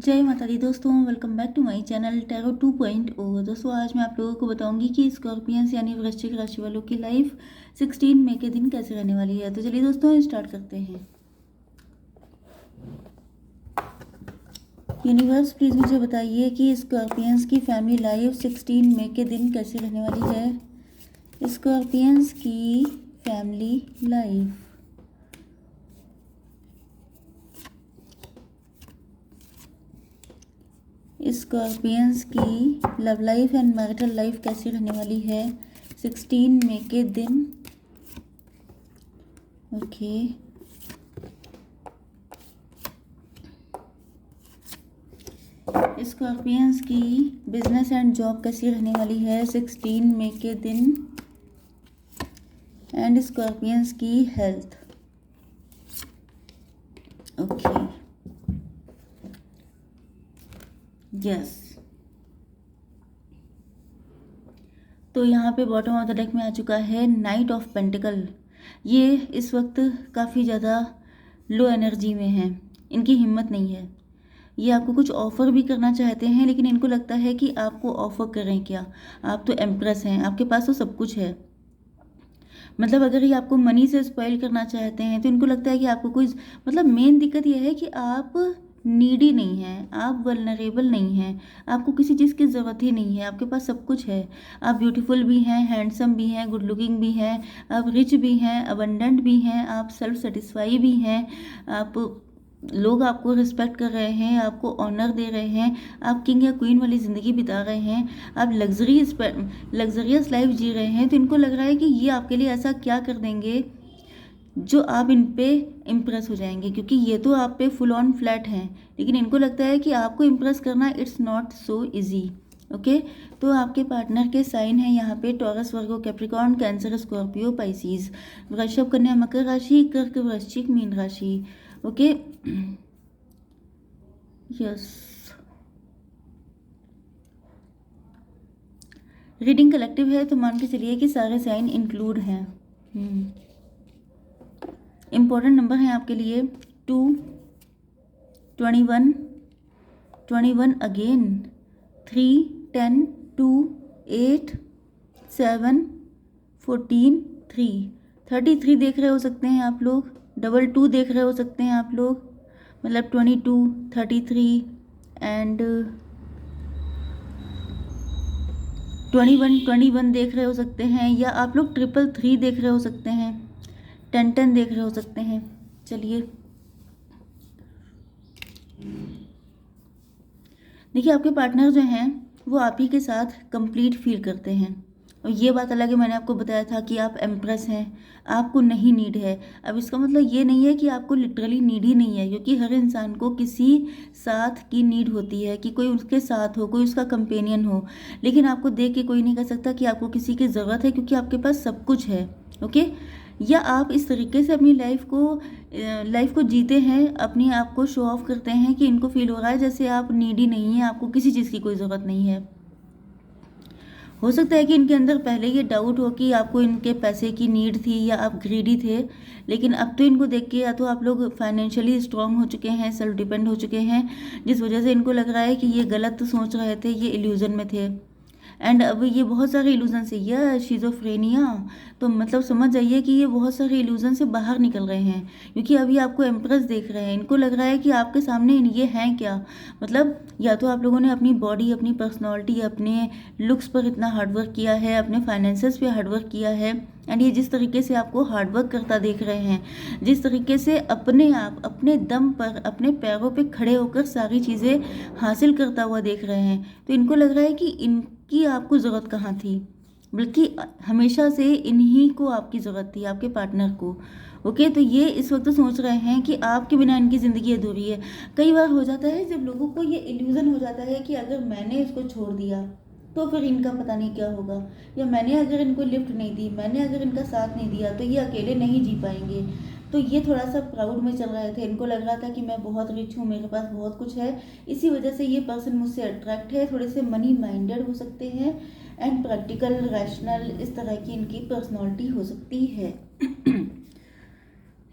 जय माता दी दोस्तों, welcome back to my channel tarot 2.0। दोस्तों आज मैं आप लोगों को बताऊंगी कि स्कॉर्पियंस यानी वृश्चिक राशि वालों की लाइफ 16 मई के दिन कैसे रहने वाली है। तो चलिए दोस्तों स्टार्ट करते हैं। यूनिवर्स प्लीज़ मुझे बताइए कि स्कॉर्पियंस की फैमिली लाइफ 16 मई के दिन कैसे रहने वाली है। स्कॉर्पियंस की फैमिली लाइफ, स्कॉर्पियंस की love life and marital life कैसी रहने वाली है 16 मई के दिन। ओके, स्कॉर्पियंस की बिजनेस एंड जॉब कैसी रहने वाली है 16 मई के दिन। एंड स्कॉर्पियंस की हेल्थ। Okay, yes. तो यहाँ पे बॉटम ऑफ द डेक में आ चुका है नाइट ऑफ पेंटिकल। ये इस वक्त काफ़ी ज़्यादा लो एनर्जी में है, इनकी हिम्मत नहीं है। ये आपको कुछ ऑफ़र भी करना चाहते हैं, लेकिन इनको लगता है कि आपको ऑफ़र करें क्या, आप तो एम्प्रेस हैं, आपके पास तो सब कुछ है। मतलब अगर ये आपको मनी से स्पॉइल करना चाहते हैं तो इनको लगता है कि आपको कोई, मतलब मेन दिक्कत यह है कि आप नीडी नहीं हैं, आप वल्नरेबल नहीं हैं, आपको किसी चीज़ की ज़रूरत ही नहीं है, आपके पास सब कुछ है। आप ब्यूटीफुल भी हैं, हैंडसम भी हैं, गुड लुकिंग भी हैं, आप रिच भी हैं, अबंडेंट भी हैं, आप सेल्फ सेटिस्फाई भी हैं, आप लोग आपको रिस्पेक्ट कर रहे हैं, आपको ऑनर दे रहे हैं, आप किंग या क्वीन वाली ज़िंदगी बिता रहे हैं, आप लग्जरियस लाइफ जी रहे हैं। तो इनको लग रहा है कि ये आपके लिए ऐसा क्या कर देंगे जो आप इन पे इम्प्रेस हो जाएंगे, क्योंकि ये तो आप पे फुल ऑन फ्लैट हैं, लेकिन इनको लगता है कि आपको इम्प्रेस करना it's not so easy. Okay, तो आपके पार्टनर के साइन है यहाँ पे टॉरस, वर्गो, कैप्रिकॉर्न, कैंसर, स्कॉर्पियो, पाइसीज, वृषभ, कन्या, मकर राशि, कर्क, वृश्चिक, मीन राशि। Okay, yes. रीडिंग कलेक्टिव है तो मान के चलिए कि सारे साइन इंक्लूड हैं। इम्पोर्टेंट नंबर हैं आपके लिए 2, 21, 21 अगेन, 3, 10, 2, 8, 7, 14, 3, 33 देख रहे हो सकते हैं आप लोग, 22 देख रहे हो सकते हैं आप लोग, मतलब 22, 33 एंड 21 देख रहे हो सकते हैं, या आप लोग 333 देख रहे हो सकते हैं, 10 देख रहे हो सकते हैं। चलिए देखिए, आपके पार्टनर जो हैं वो आप ही के साथ कंप्लीट फील करते हैं, और ये बात अलग है, मैंने आपको बताया था कि आप एम्प्रेस हैं, आपको नहीं नीड है। अब इसका मतलब ये नहीं है कि आपको लिटरली नीड ही नहीं है, क्योंकि हर इंसान को किसी साथ की नीड होती है, कि कोई उसके साथ हो, कोई उसका कंपेनियन हो, लेकिन आपको देख के कोई नहीं कह सकता कि आपको किसी की ज़रूरत है, क्योंकि आपके पास सब कुछ है। ओके, या आप इस तरीके से अपनी लाइफ को जीते हैं, अपने आप को शो ऑफ करते हैं कि इनको फील हो रहा है जैसे आप नीडी नहीं है, आपको किसी चीज़ की कोई ज़रूरत नहीं है। हो सकता है कि इनके अंदर पहले ये डाउट हो कि आपको इनके पैसे की नीड थी या आप ग्रीडी थे, लेकिन अब तो इनको देख के या तो आप लोग फाइनेंशियली स्ट्रांग हो चुके हैं, सेल्फ डिपेंड हो चुके हैं, जिस वजह से इनको लग रहा है कि ये गलत सोच रहे थे, ये इल्यूजन में थे। एंड अब ये बहुत सारे इल्यूजन से, यह शिजोफ्रेनिया, तो मतलब समझ जाइए कि ये बहुत सारे इल्यूजन से बाहर निकल रहे हैं, क्योंकि अभी आपको एम्प्रेस देख रहे हैं, इनको लग रहा है कि आपके सामने ये हैं क्या, मतलब या तो आप लोगों ने अपनी बॉडी, अपनी पर्सनैलिटी, अपने लुक्स पर इतना हार्डवर्क किया है, अपने फाइनेंसेस पे हार्डवर्क किया है, एंड ये जिस तरीके से आपको हार्डवर्क करता देख रहे हैं, जिस तरीके से अपने आप, अपने दम पर, अपने पैरों पे खड़े होकर सारी चीज़ें हासिल करता हुआ देख रहे हैं, तो इनको लग रहा है कि इनकी आपको ज़रूरत कहाँ थी, बल्कि हमेशा से इन्हीं को आपकी ज़रूरत थी, आपके पार्टनर को। ओके, तो ये इस वक्त सोच रहे हैं कि आपके बिना इनकी ज़िंदगी अधूरी है। कई बार हो जाता है जब लोगों को ये इल्यूज़न हो जाता है कि अगर मैंने इसको छोड़ दिया तो फिर इनका पता नहीं क्या होगा, या मैंने अगर इनको लिफ्ट नहीं दी, मैंने अगर इनका साथ नहीं दिया तो ये अकेले नहीं जी पाएंगे। तो ये थोड़ा सा प्राउड में चल रहे थे, इनको लग रहा था कि मैं बहुत रिच हूँ, मेरे पास बहुत कुछ है, इसी वजह से ये पर्सन मुझसे अट्रैक्ट है, थोड़े से मनी माइंडेड हो सकते हैं, एंड प्रैक्टिकल, रैशनल, इस तरह की इनकी पर्सनैलिटी हो सकती है।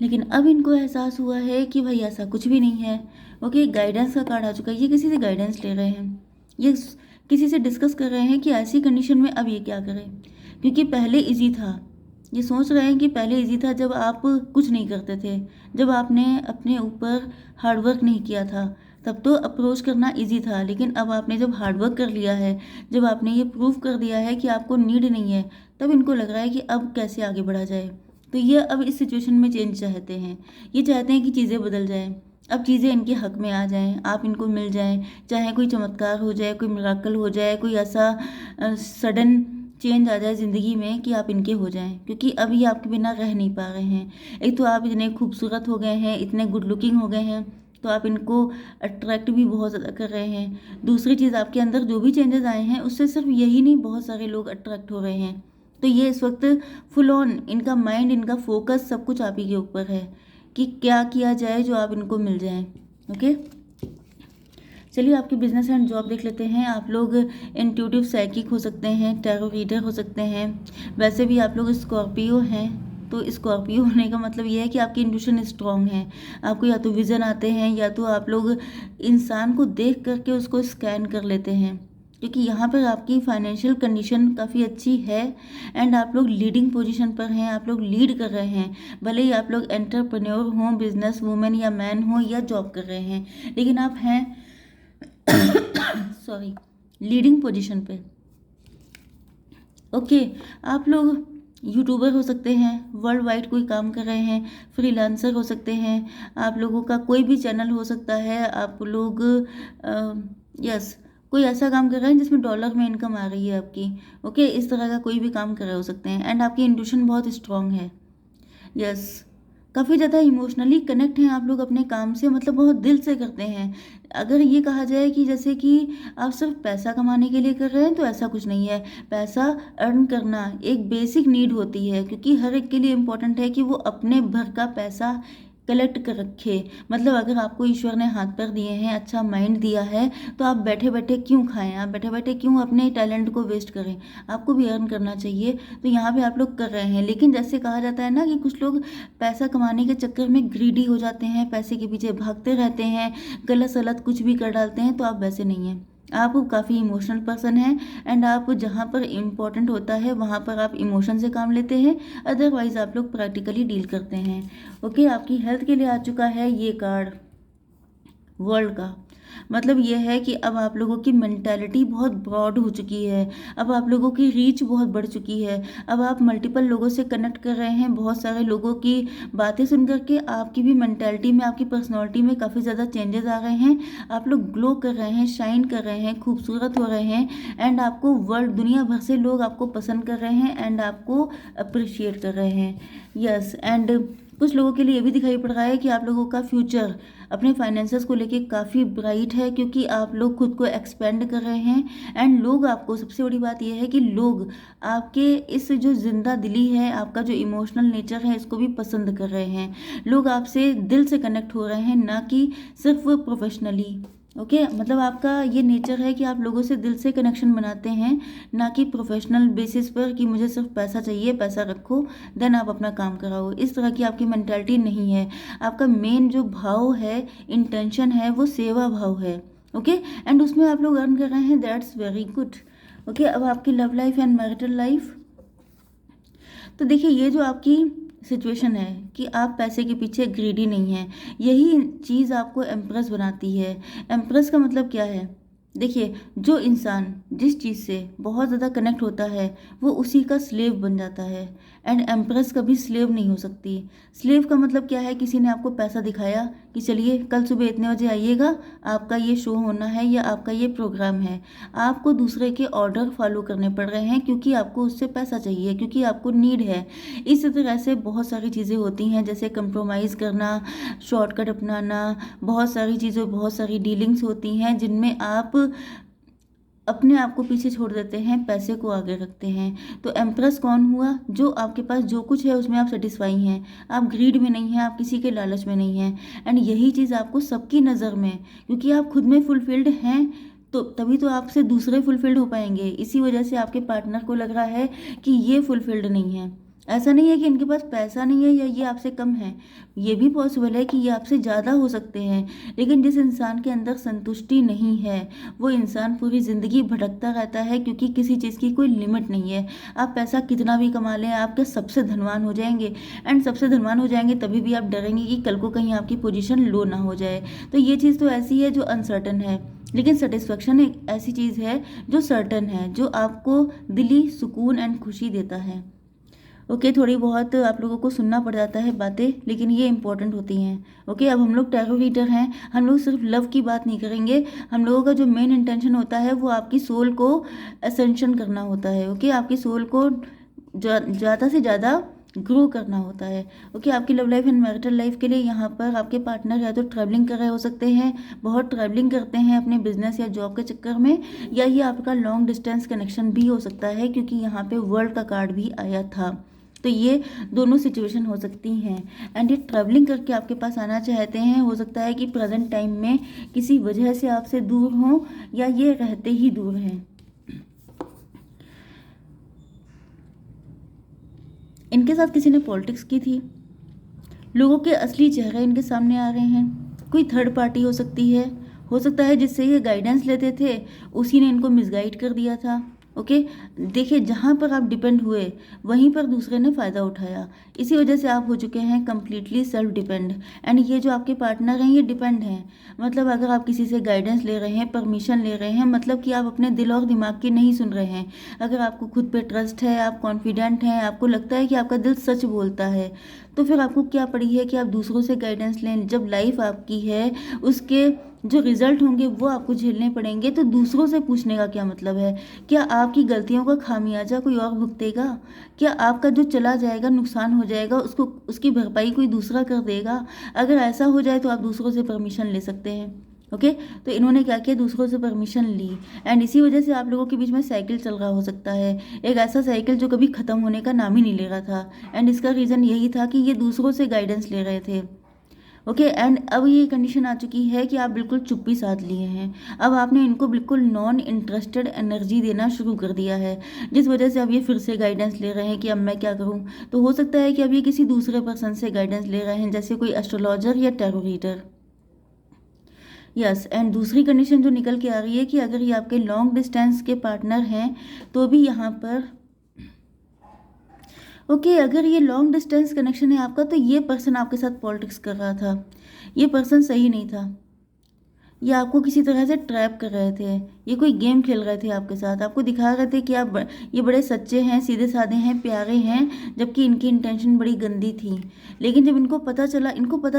लेकिन अब इनको एहसास हुआ है कि भाई ऐसा कुछ भी नहीं है। ओके, गाइडेंस का कार्ड आ चुका है, ये किसी से गाइडेंस ले रहे हैं, ये किसी से डिस्कस कर रहे हैं कि ऐसी कंडीशन में अब ये क्या करें, क्योंकि पहले इजी था। ये सोच रहे हैं कि पहले इजी था जब आप कुछ नहीं करते थे, जब आपने अपने ऊपर हार्डवर्क नहीं किया था, तब तो अप्रोच करना इजी था। लेकिन अब आपने जब हार्डवर्क कर लिया है, जब आपने ये प्रूव कर दिया है कि आपको नीड नहीं है, तब इनको लग रहा है कि अब कैसे आगे बढ़ा जाए। तो ये अब इस सिचुएशन में चेंज चाहते हैं, ये चाहते हैं कि चीज़ें बदल जाएं, अब चीज़ें इनके हक में आ जाएं, आप इनको मिल जाएं, चाहे कोई चमत्कार हो जाए, कोई मिराकल हो जाए, कोई ऐसा सडन चेंज आ जाए ज़िंदगी में कि आप इनके हो जाएं, क्योंकि अब ये आपके बिना रह नहीं पा रहे हैं। एक तो आप इतने खूबसूरत हो गए हैं, इतने गुड लुकिंग हो गए हैं, तो आप इनको अट्रैक्ट भी बहुत ज़्यादा कर रहे हैं। दूसरी चीज़, आपके अंदर जो भी चेंजेस आए हैं उससे सिर्फ यही नहीं, बहुत सारे लोग अट्रैक्ट हो रहे हैं। तो ये इस वक्त फुल ऑन इनका माइंड, इनका फोकस सब कुछ आप ही के ऊपर है कि क्या किया जाए जो आप इनको मिल जाएं। ओके, चलिए आपके बिजनेस एंड जॉब देख लेते हैं। आप लोग इंट्यूटिव साइकिक हो सकते हैं, टैरो रीडर हो सकते हैं। वैसे भी आप लोग स्कॉर्पियो हैं, तो स्कॉर्पियो होने का मतलब ये है कि आपकी इंट्यूशन स्ट्रांग है। आपको या तो विज़न आते हैं, या तो आप लोग इंसान को देख करके उसको स्कैन कर लेते हैं, क्योंकि यहाँ पर आपकी फाइनेंशियल कंडीशन काफ़ी अच्छी है एंड आप लोग लीडिंग पोजीशन पर हैं, आप लोग लीड कर रहे हैं। भले ही आप लोग एंटरप्रेन्योर हों, बिजनेस वूमेन या मैन हो, या जॉब कर रहे हैं, लेकिन आप हैं सॉरी, लीडिंग पोजीशन पे। ओके, आप लोग यूट्यूबर हो सकते हैं, वर्ल्ड वाइड कोई काम कर रहे हैं, फ्रीलांसर हो सकते हैं, आप लोगों का कोई भी चैनल हो सकता है, आप लोग यस कोई ऐसा काम कर रहे हैं जिसमें डॉलर में इनकम आ रही है आपकी। ओके, इस तरह का कोई भी काम कर रहे हो सकते हैं एंड आपकी इंट्यूशन बहुत स्ट्रांग है। यस, काफ़ी ज़्यादा इमोशनली कनेक्ट हैं आप लोग अपने काम से, मतलब बहुत दिल से करते हैं। अगर ये कहा जाए कि जैसे कि आप सिर्फ पैसा कमाने के लिए कर रहे हैं, तो ऐसा कुछ नहीं है। पैसा अर्न करना एक बेसिक नीड होती है, क्योंकि हर एक के लिए इम्पोर्टेंट है कि वो अपने भर का पैसा कलेक्ट कर रखे। मतलब अगर आपको ईश्वर ने हाथ पैर दिए हैं, अच्छा माइंड दिया है, तो आप बैठे बैठे क्यों खाएं, आप बैठे बैठे क्यों अपने टैलेंट को वेस्ट करें। आपको भी अर्न करना चाहिए, तो यहाँ पे आप लोग कर रहे हैं। लेकिन जैसे कहा जाता है ना कि कुछ लोग पैसा कमाने के चक्कर में ग्रीडी हो जाते हैं, पैसे के पीछे भागते रहते हैं, गलत सलत कुछ भी कर डालते हैं, तो आप वैसे नहीं हैं। आप काफ़ी इमोशनल पर्सन हैं एंड आप जहाँ पर इम्पोर्टेंट होता है वहाँ पर आप इमोशन से काम लेते हैं, अदरवाइज आप लोग प्रैक्टिकली डील करते हैं। ओके, आपकी हेल्थ के लिए आ चुका है ये कार्ड वर्ल्ड का। मतलब ये है कि अब आप लोगों की मेंटालिटी बहुत ब्रॉड हो चुकी है, अब आप लोगों की रीच बहुत बढ़ चुकी है, अब आप मल्टीपल लोगों से कनेक्ट कर रहे हैं। बहुत सारे लोगों की बातें सुन करके आपकी भी मेंटालिटी में, आपकी पर्सनालिटी में काफ़ी ज़्यादा चेंजेस आ रहे हैं। आप लोग ग्लो कर रहे हैं, शाइन कर रहे हैं, खूबसूरत हो रहे हैं एंड आपको वर्ल्ड दुनिया भर से लोग आपको पसंद कर रहे हैं एंड आपको अप्रिशिएट कर रहे हैं। यस, एंड कुछ लोगों के लिए ये भी दिखाई पड़ रहा है कि आप लोगों का फ्यूचर अपने फाइनेंसेस को लेके काफ़ी ब्राइट है, क्योंकि आप लोग खुद को एक्सपेंड कर रहे हैं एंड लोग आपको, सबसे बड़ी बात यह है कि लोग आपके इस जो जिंदा दिली है, आपका जो इमोशनल नेचर है, इसको भी पसंद कर रहे हैं। लोग आपसे दिल से कनेक्ट हो रहे हैं, ना कि सिर्फ प्रोफेशनली। ओके, मतलब आपका ये नेचर है कि आप लोगों से दिल से कनेक्शन बनाते हैं, ना कि प्रोफेशनल बेसिस पर कि मुझे सिर्फ पैसा चाहिए, पैसा रखो देन आप अपना काम कराओ। इस तरह की आपकी मेंटालिटी नहीं है। आपका मेन जो भाव है, इंटेंशन है, वो सेवा भाव है। ओके, एंड उसमें आप लोग अर्न कर रहे हैं, दैट्स वेरी गुड। ओके, अब आपकी love life and marital life. तो देखिए, ये जो आपकी सिचुएशन है कि आप पैसे के पीछे ग्रीडी नहीं हैं, यही चीज़ आपको एम्प्रेस बनाती है। एम्प्रेस का मतलब क्या है? देखिए, जो इंसान जिस चीज़ से बहुत ज़्यादा कनेक्ट होता है, वो उसी का स्लेव बन जाता है एंड एम्प्रेस कभी स्लेव नहीं हो सकती। स्लेव का मतलब क्या है? किसी ने आपको पैसा दिखाया कि चलिए कल सुबह इतने बजे आइएगा, आपका ये शो होना है या आपका ये प्रोग्राम है। आपको दूसरे के ऑर्डर फॉलो करने पड़ रहे हैं, क्योंकि आपको उससे पैसा चाहिए, क्योंकि आपको नीड है। इस तरह से बहुत सारी चीज़ें होती हैं, जैसे कंप्रोमाइज़ करना, शॉर्टकट अपनाना, बहुत सारी चीज़ें, बहुत सारी डीलिंग्स होती हैं जिनमें आप अपने आप को पीछे छोड़ देते हैं, पैसे को आगे रखते हैं। तो एम्प्रेस कौन हुआ? जो आपके पास जो कुछ है उसमें आप सेटिस्फाई हैं, आप ग्रीड में नहीं हैं, आप किसी के लालच में नहीं हैं एंड यही चीज़ आपको सबकी नज़र में, क्योंकि आप खुद में फुलफिल्ड हैं, तो तभी तो आपसे दूसरे फुलफिल्ड हो पाएंगे। इसी वजह से आपके पार्टनर को लग रहा है कि ये फुलफिल्ड नहीं है। ऐसा नहीं है कि इनके पास पैसा नहीं है या ये आपसे कम है, ये भी पॉसिबल है कि ये आपसे ज़्यादा हो सकते हैं। लेकिन जिस इंसान के अंदर संतुष्टि नहीं है, वो इंसान पूरी ज़िंदगी भटकता रहता है, क्योंकि किसी चीज़ की कोई लिमिट नहीं है। आप पैसा कितना भी कमा लें, आप क्या सबसे धनवान हो जाएंगे, एंड सबसे धनवान हो जाएंगे तभी भी आप डरेंगे कि कल को कहीं आपकी पोजीशन लो ना हो जाए। तो ये चीज़ तो ऐसी है जो अनसर्टन है, लेकिन सेटिस्फेक्शन एक ऐसी चीज़ है जो सर्टन है, जो आपको दिली सुकून एंड खुशी देता है। ओके, थोड़ी बहुत आप लोगों को सुनना पड़ जाता है बातें, लेकिन ये इंपॉर्टेंट होती हैं। ओके, अब हम लोग टैरो रीडर हैं, हम लोग सिर्फ लव की बात नहीं करेंगे। हम लोगों का जो मेन इंटेंशन होता है वो आपकी सोल को असेंशन करना होता है। ओके, आपकी सोल को ज़्यादा से ज़्यादा ग्रो करना होता है। ओके, आपकी love life and marital life के लिए यहाँ पर आपके पार्टनर या तो ट्रैवलिंग कर रहे हो सकते हैं, बहुत ट्रैवलिंग करते हैं अपने बिजनेस या जॉब के चक्कर में, या ये आपका लॉन्ग डिस्टेंस कनेक्शन भी हो सकता है, क्योंकि यहाँ पे वर्ल्ड का कार्ड भी आया था। तो ये दोनों सिचुएशन हो सकती हैं। एंड ये ट्रैवलिंग करके आपके पास आना चाहते हैं, हो सकता है कि प्रेजेंट टाइम में किसी वजह से आपसे दूर हों, या ये रहते ही दूर हैं। इनके साथ किसी ने पॉलिटिक्स की थी, लोगों के असली चेहरे इनके सामने आ रहे हैं। कोई थर्ड पार्टी हो सकती है, हो सकता है जिससे ये गाइडेंस लेते थे उसी ने इनको मिसगाइड कर दिया था। ओके, देखिए जहाँ पर आप डिपेंड हुए वहीं पर दूसरे ने फ़ायदा उठाया, इसी वजह से आप हो चुके हैं कम्प्लीटली सेल्फ डिपेंड। एंड ये जो आपके पार्टनर हैं ये डिपेंड हैं, मतलब अगर आप किसी से गाइडेंस ले रहे हैं, परमिशन ले रहे हैं, मतलब कि आप अपने दिल और दिमाग की नहीं सुन रहे हैं। अगर आपको खुद पे ट्रस्ट है, आप कॉन्फिडेंट हैं, आपको लगता है कि आपका दिल सच बोलता है, तो फिर आपको क्या पड़ी है कि आप दूसरों से गाइडेंस लें। जब लाइफ आपकी है, उसके जो रिजल्ट होंगे वो आपको झेलने पड़ेंगे, तो दूसरों से पूछने का क्या मतलब है। क्या आपकी गलतियों का खामियाजा कोई और भुगतेगा? क्या आपका जो चला जाएगा, नुकसान हो जाएगा, उसको उसकी भरपाई कोई दूसरा कर देगा? अगर ऐसा हो जाए तो आप दूसरों से परमिशन ले सकते हैं। ओके, तो इन्होंने क्या किया, दूसरों से परमिशन ली, एंड इसी वजह से आप लोगों के बीच में साइकिल चल रहा हो सकता है, एक ऐसा साइकिल जो कभी ख़त्म होने का नाम ही नहीं ले रहा था। एंड इसका रीज़न यही था कि ये दूसरों से गाइडेंस ले रहे थे। ओके, एंड अब ये कंडीशन आ चुकी है कि आप बिल्कुल चुप्पी साध लिए हैं। अब आपने इनको बिल्कुल नॉन इंटरेस्टेड एनर्जी देना शुरू कर दिया है, जिस वजह से अब ये फिर से गाइडेंस ले रहे हैं कि अब मैं क्या करूं। तो हो सकता है कि अब ये किसी दूसरे पर्सन से गाइडेंस ले रहे हैं, जैसे कोई एस्ट्रोलॉजर या टैरो रीडर। यस, एंड दूसरी कंडीशन जो निकल के आ रही है कि अगर ये आपके लॉन्ग डिस्टेंस के पार्टनर हैं तो भी यहाँ पर ओके, अगर ये लॉन्ग डिस्टेंस कनेक्शन है आपका, तो ये पर्सन आपके साथ पॉलिटिक्स कर रहा था, ये पर्सन सही नहीं था, ये आपको किसी तरह से ट्रैप कर रहे थे, ये कोई गेम खेल रहे थे आपके साथ, आपको दिखा रहे थे कि आप ये बड़े सच्चे हैं, सीधे साधे हैं, प्यारे हैं, जबकि इनकी इंटेंशन बड़ी गंदी थी। लेकिन जब इनको पता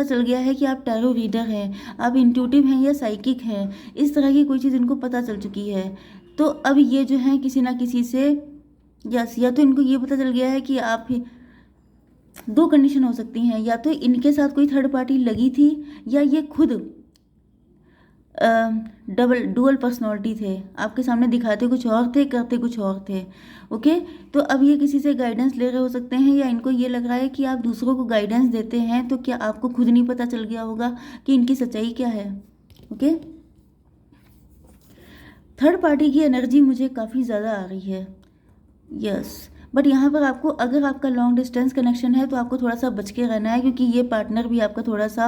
चल गया है कि आप टैरो रीडर हैं, आप इंट्यूटिव हैं या साइकिक हैं, इस तरह की कोई चीज़ इनको पता चल चुकी है, तो अब ये जो है किसी ना किसी से, यस, या तो इनको ये पता चल गया है कि आप ही, दो कंडीशन हो सकती हैं, या तो इनके साथ कोई थर्ड पार्टी लगी थी, या ये खुद डुअल पर्सनालिटी थे, आपके सामने दिखाते कुछ और थे, करते कुछ और थे। ओके, तो अब ये किसी से गाइडेंस ले रहे हो सकते हैं, या इनको ये लग रहा है कि आप दूसरों को गाइडेंस देते हैं, तो क्या आपको खुद नहीं पता चल गया होगा कि इनकी सच्चाई क्या है। ओके, थर्ड पार्टी की एनर्जी मुझे काफ़ी ज़्यादा आ रही है। यस, बट यहाँ पर आपको, अगर आपका लॉन्ग डिस्टेंस कनेक्शन है तो आपको थोड़ा सा बच के रहना है, क्योंकि ये पार्टनर भी आपका थोड़ा सा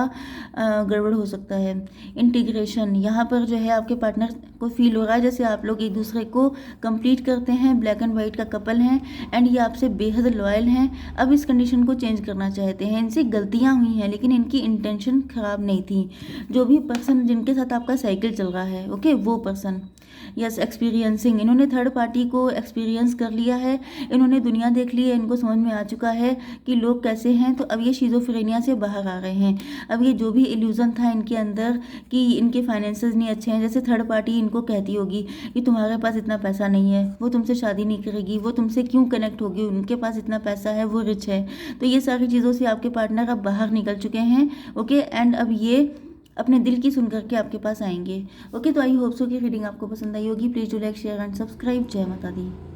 गड़बड़ हो सकता है। इंटीग्रेशन, यहाँ पर जो है आपके पार्टनर को फील हो रहा है जैसे आप लोग एक दूसरे को कंप्लीट करते हैं, ब्लैक एंड वाइट का कपल हैं, एंड ये आपसे बेहद लॉयल हैं। अब इस कंडीशन को चेंज करना चाहते हैं, इनसे गलतियाँ हुई हैं लेकिन इनकी इंटेंशन ख़राब नहीं थी। जो भी पर्सन जिनके साथ आपका साइकिल चल रहा है, ओके, वो पर्सन, यस, एक्सपीरियंसिंग, इन्होंने थर्ड पार्टी को एक्सपीरियंस कर लिया है, इन्होंने दुनिया देख ली है, इनको समझ में आ चुका है कि लोग कैसे हैं, तो अब ये शिज़ोफ्रेनिया से बाहर आ रहे हैं। अब ये जो भी इल्यूज़न था इनके अंदर कि इनके फाइनेंसेस नहीं अच्छे हैं, जैसे थर्ड पार्टी इनको कहती होगी कि तुम्हारे पास इतना पैसा नहीं है, वो तुमसे शादी नहीं करेगी, वो तुमसे क्यों कनेक्ट होगी, उनके पास इतना पैसा है, वो रिच है। तो ये सारी चीज़ों से आपके पार्टनर अब बाहर निकल चुके हैं। ओके, एंड अब ये अपने दिल की सुन करके आपके पास आएंगे। ओके, तो आई होप सो कि रीडिंग आपको पसंद आई होगी। Please do like, share and subscribe. जय माता दी।